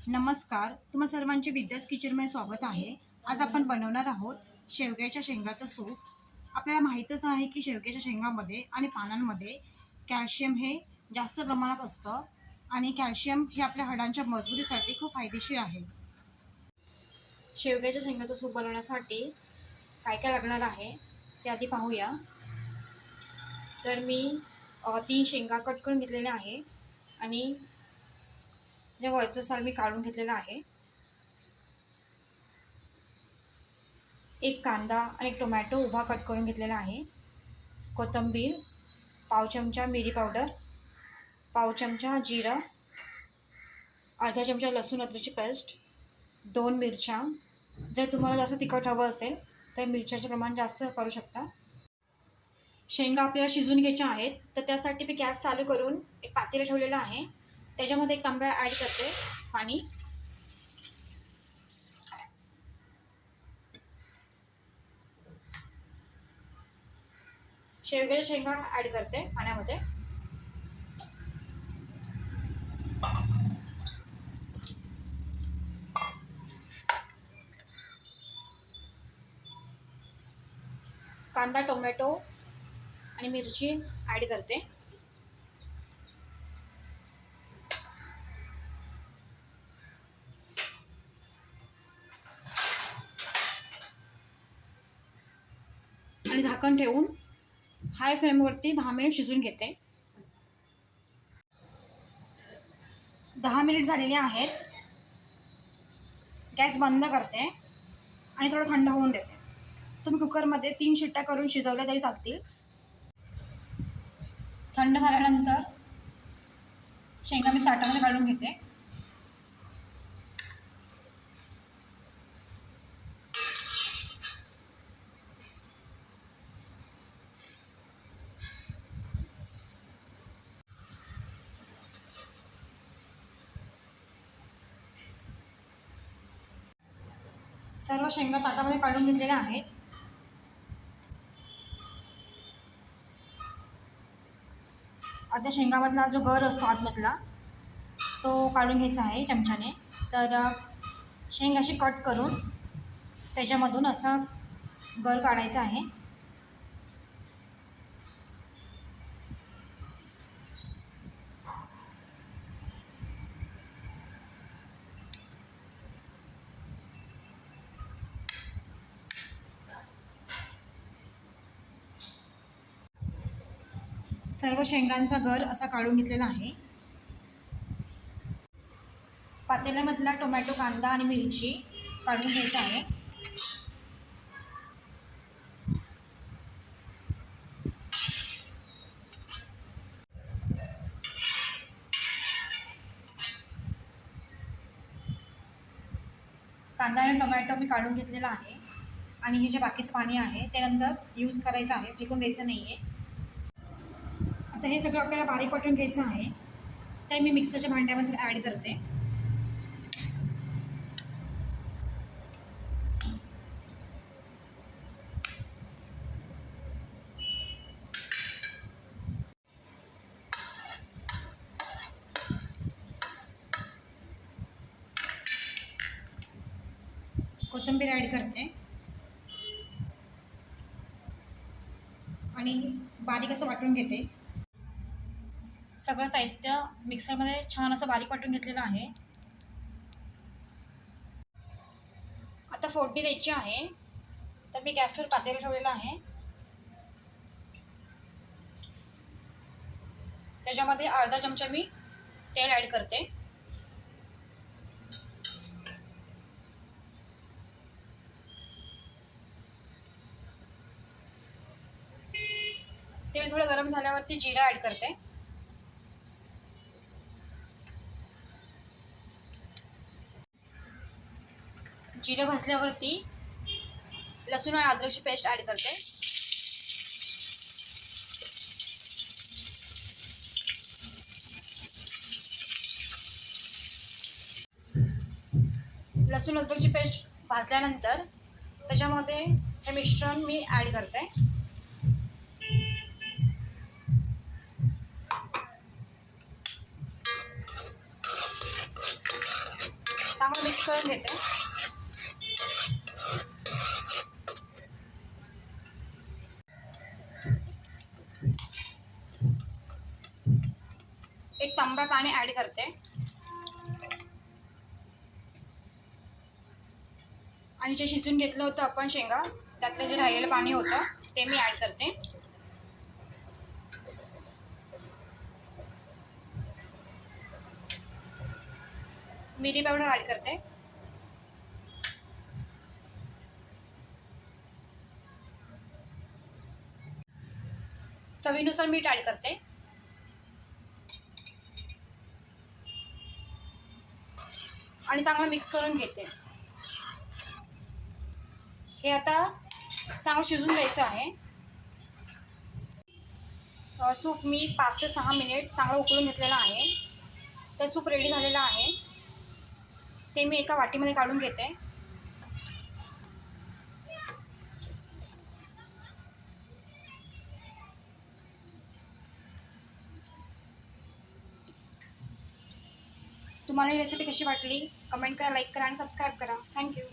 नमस्कार, तुम्हा सर्वांचे विद्यास किचनमध्ये स्वागत आहे. आज आपण बनवणार आहोत शेवग्याच्या शेंगाचं सूप. आपल्याला माहीतच आहे की शेवग्याच्या शेंगामध्ये आणि पानांमध्ये कॅल्शियम हे जास्त प्रमाणात असतं आणि कॅल्शियम हे आपल्या हाडांच्या मजबूतीसाठी खूप फायदेशीर आहे. शेवग्याच्या शेंगाचं सूप बनवण्यासाठी काय काय लागणार आहे ते आधी पाहूया. तर मी 3 शेंगा कट करून घेतलेल्या आहे आणि जे वरचं साल मी काढून घेतलेलं आहे. एक कांदा आणि एक टोमॅटो उभा कट करून घेतलेला आहे. कोथिंबीर, पाव चमचा मिरी पावडर, पाव चमचा जिरं, अर्धा चमचा लसूण अद्रकची पेस्ट, 2 मिरच्या. जर तुम्हाला जास्त तिखट हवं असेल तर मिरच्याचे प्रमाण जास्त करू शकता. शेंगा आपल्याला शिजून घ्यायच्या आहेत, तर त्यासाठी मी गॅस चालू करून एक पातेलं ठेवलेलं आहे. त्याच्यामध्ये एक तांब्या ॲड करते पाणी. शेवग्याच्या शेंगा ॲड करते पाण्यामध्ये. कांदा, टोमॅटो आणि मिरची ॲड करते. आणि झाकण ठेवून हाय फ्लेमवरती 10 मिनिट शिजून घेते. 10 मिनिट झालेले आहेत. गॅस बंद करते आणि थोडं थंड होऊन देते. तुम्ही कुकरमध्ये 3 शिट्ट्या करून शिजवल्या तरी चालतील. थंड झाल्यानंतर शेंगा मी ताटामध्ये काढून घेते. सर्व शेंगा ताटामध्ये काढून घेतलेल्या आहेत. आता शेंगामधला जो गर असतो आतमधला तो काढून घ्यायचा आहे चमच्याने. तर शेंग अशी कट करून त्याच्यामधून असं गर काढायचा आहे. सर्व शेंगांचा गर असा काढून घेतलेला आहे. पातेल्यामधला टोमॅटो, कांदा आणि मिरची काढून घ्यायचा आहे. कांदा आणि टोमॅटो मी काढून घेतलेला आहे आणि हे जे बाकीचं पाणी आहे ते नंतर यूज करायचं आहे, फेकून द्यायचं नाही आहे. आता हे सगळं आपल्याला बारीक वाटून घ्यायचं आहे. ते मी मिक्सरच्या भांड्यामध्ये ॲड करते. कोथिंबीर ॲड करते आणि बारीक असं वाटून घेते. सगळं साहित्य मिक्सरमध्ये छान असं बारीक वाटून घेतलेलं आहे. आता फोडणी द्यायची आहे. तर मी गॅसवर पातेलं ठेवलेलं आहे. त्याच्यामध्ये अर्धा चमचा मी तेल ॲड करते. तेल थोडं गरम झाल्यावरती जिरा ॲड करते. जिरं भाजल्यावरती लसूण आणि अद्रकची पेस्ट ॲड करते. लसूण अद्रकची पेस्ट भाजल्यानंतर त्याच्यामध्ये हे मिश्रण मी ॲड करते. चांगलं मिक्स करून घेते. एक तांबा पाणी ॲड करते आणि जे शिजून घेतलं होतं आपण शेंगा, त्यातलं जे राहिलेलं पाणी होतं ते मी ॲड करते. मिरी पावडर ॲड करते. चवीनुसार मीठ ॲड करते. आणि चांगलं मिक्स करून घेते. हे आता चांगलं शिजून द्यायचं आहे. सूप मी 5 ते 6 मिनिट चांगलं उकळून घेतलेलं आहे. तर सूप रेडी झालेलं आहे. ते मी एका वाटीमध्ये काढून घेते. तुम्हाला ही रेसिपी कशी वाटली कमेंट करा, लाईक करा आणि सबस्क्राईब करा. थँक्यू.